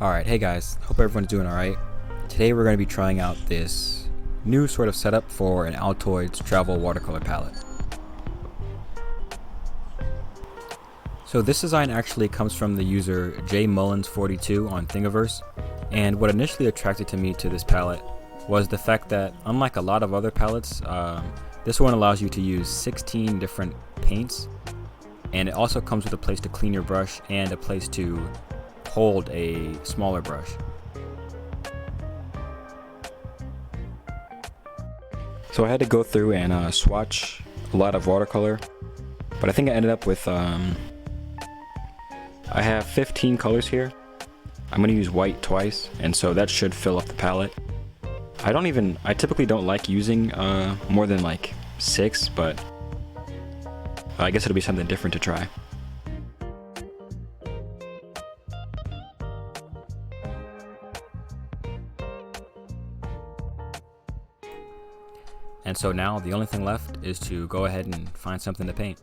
Alright, hey guys, hope everyone's doing alright. Today we're going to be trying out this new sort of setup for an Altoid's travel watercolor palette. So this design actually comes from the user jmullins42 on Thingiverse, and what initially attracted to me to this palette was the fact that unlike a lot of other palettes, this one allows you to use 16 different paints, and it also comes with a place to clean your brush and a place to hold a smaller brush. So I had to go through and swatch a lot of watercolor, but I think I ended up with I have 15 colors here. I'm going to use white twice, and so that should fill up the palette. I typically don't like using more than like 6, but I guess it'll be something different to try. And so now the only thing left is to go ahead and find something to paint.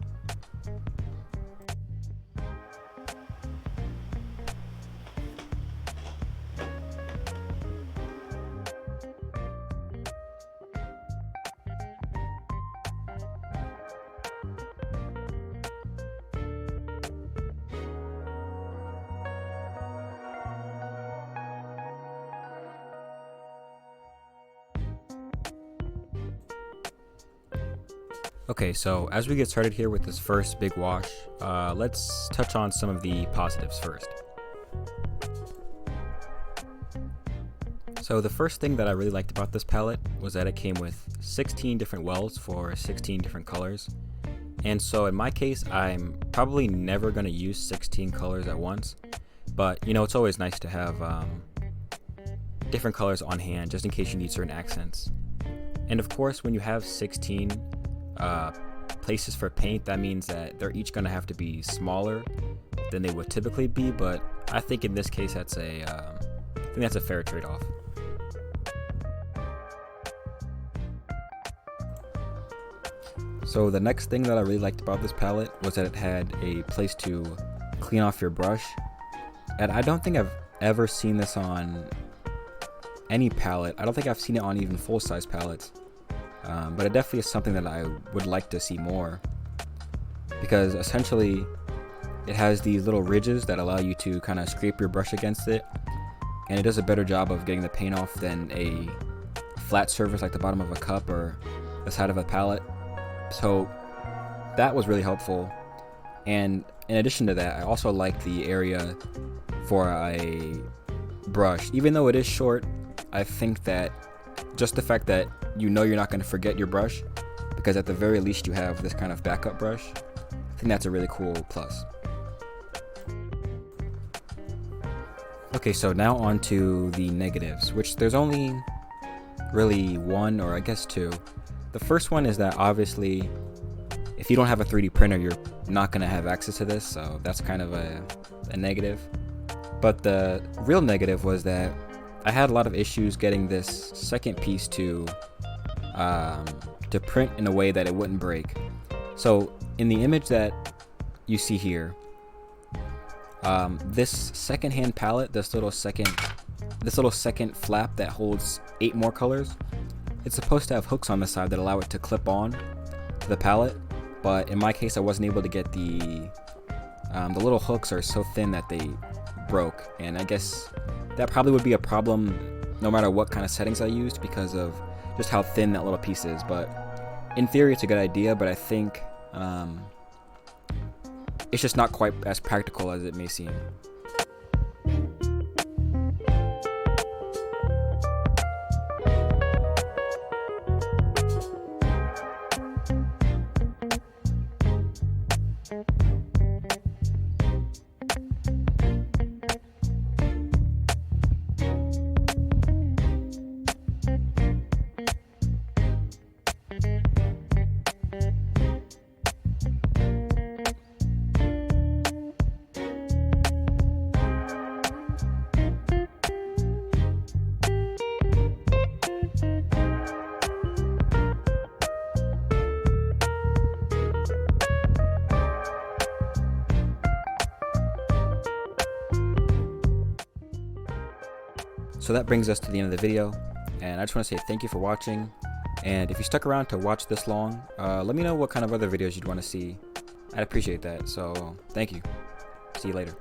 Okay, so as we get started here with this first big wash, let's touch on some of the positives first. So the first thing that I really liked about this palette was that it came with 16 different wells for 16 different colors. And so in my case, I'm probably never going to use 16 colors at once, but you know, it's always nice to have different colors on hand just in case you need certain accents. And of course, when you have 16 places for paint, that means that they're each going to have to be smaller than they would typically be, but I think in this case that's I think that's a fair trade-off. So the next thing that I really liked about this palette was that it had a place to clean off your brush, and I don't think I've ever seen this on any palette. I don't think I've seen it on even full-size palettes. But it definitely is something that I would like to see more, because essentially it has these little ridges that allow you to kind of scrape your brush against it, and it does a better job of getting the paint off than a flat surface like the bottom of a cup or the side of a palette. So that was really helpful, and in addition to that, I also like the area for a brush. Even though it is short, I think that just the fact that you know you're not going to forget your brush, because at the very least you have this kind of backup brush, I think that's a really cool plus. Okay, so now on to the negatives, which there's only really one, or I guess two. The first one is that obviously if you don't have a 3D printer, you're not going to have access to this, so that's kind of a negative. But the real negative was that I had a lot of issues getting this second piece to print in a way that it wouldn't break. So in the image that you see here, this second-hand palette, this little second flap that holds 8 more colors, it's supposed to have hooks on the side that allow it to clip on to the palette. But in my case, I wasn't able to get the little hooks are so thin that they broke, and I guess that probably would be a problem no matter what kind of settings I used because of just how thin that little piece is. But in theory it's a good idea, but I think it's just not quite as practical as it may seem. So that brings us to the end of the video, and I just want to say thank you for watching. And if you stuck around to watch this long, let me know what kind of other videos you'd want to see. I'd appreciate that. So thank you. See you later.